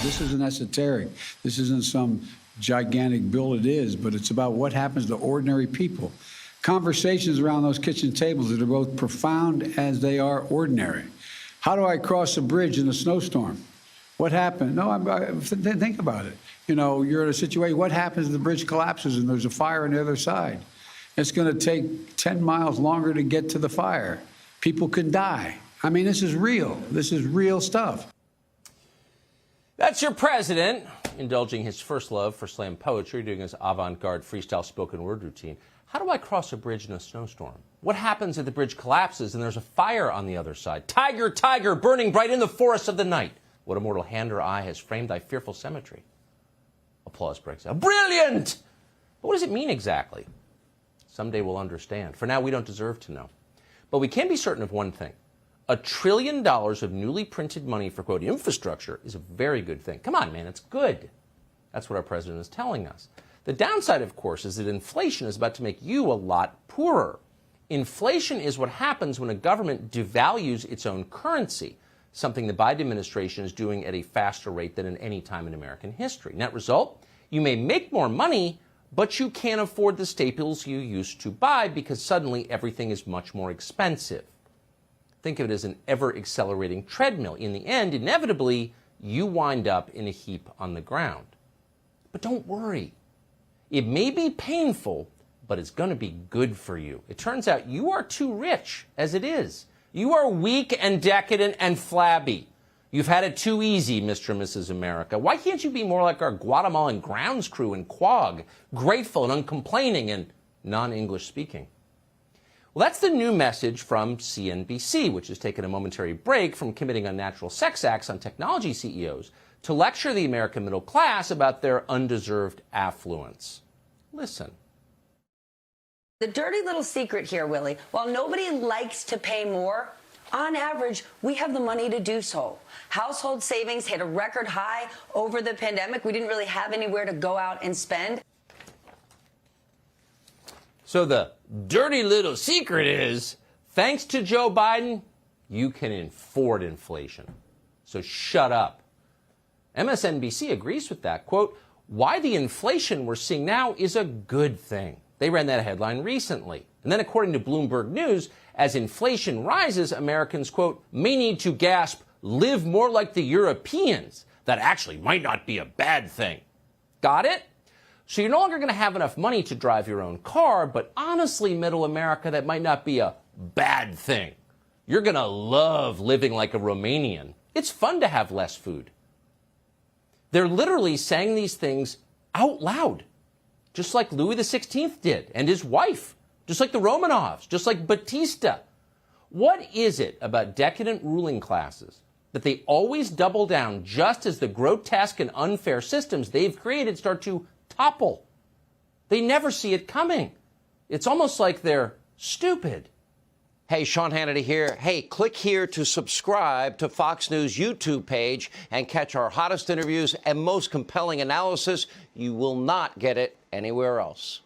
This isn't esoteric. This isn't some gigantic bill. It is, but it's about what happens to ordinary people. Conversations around those kitchen tables that are both profound as they are ordinary. How do I cross a bridge in a snowstorm? What happened? No, think about it. You know, you're in a situation, what happens if the bridge collapses and there's a fire on the other side? It's going to take 10 miles longer to get to the fire. People could die. I mean, this is real. This is real stuff. That's your president, indulging his first love for slam poetry, doing his avant-garde freestyle spoken word routine. How do I cross a bridge in a snowstorm? What happens if the bridge collapses and there's a fire on the other side? Tiger, tiger, burning bright in the forest of the night. What immortal hand or eye has framed thy fearful symmetry? Applause breaks out. Brilliant! But what does it mean exactly? Someday we'll understand. For now, we don't deserve to know. But we can be certain of one thing. $1 trillion of newly printed money for, quote, infrastructure is a very good thing. Come on, man, it's good. That's what our president is telling us. The downside, of course, is that inflation is about to make you a lot poorer. Inflation is what happens when a government devalues its own currency, something the Biden administration is doing at a faster rate than in any time in American history. Net result, you may make more money, but you can't afford the staples you used to buy because suddenly everything is much more expensive. Think of it as an ever-accelerating treadmill. In the end, inevitably, you wind up in a heap on the ground. But don't worry. It may be painful, but it's going to be good for you. It turns out you are too rich as it is. You are weak and decadent and flabby. You've had it too easy, Mr. and Mrs. America. Why can't you be more like our Guatemalan grounds crew in Quag, grateful and uncomplaining and non-English speaking? Well, that's the new message from CNBC, which has taken a momentary break from committing unnatural sex acts on technology CEOs to lecture the American middle class about their undeserved affluence. Listen. The dirty little secret here, Willie, while nobody likes to pay more, on average, we have the money to do so. Household savings hit a record high over the pandemic. We didn't really have anywhere to go out and spend. So the dirty little secret is, thanks to Joe Biden, you can afford inflation. So shut up. MSNBC agrees with that. Quote, why the inflation we're seeing now is a good thing. They ran that headline recently. And then according to Bloomberg News, as inflation rises, Americans, quote, may need to gasp, live more like the Europeans. That actually might not be a bad thing. Got it? So you're no longer going to have enough money to drive your own car, but honestly, middle America, that might not be a bad thing. You're going to love living like a Romanian. It's fun to have less food. They're literally saying these things out loud, just like Louis XVI did and his wife, just like the Romanovs, just like Batista. What is it about decadent ruling classes that they always double down just as the grotesque and unfair systems they've created start to topple? They never see it coming. It's almost like they're stupid. Hey, Sean Hannity here. Hey, click here to subscribe to Fox News YouTube page and catch our hottest interviews and most compelling analysis. You will not get it anywhere else.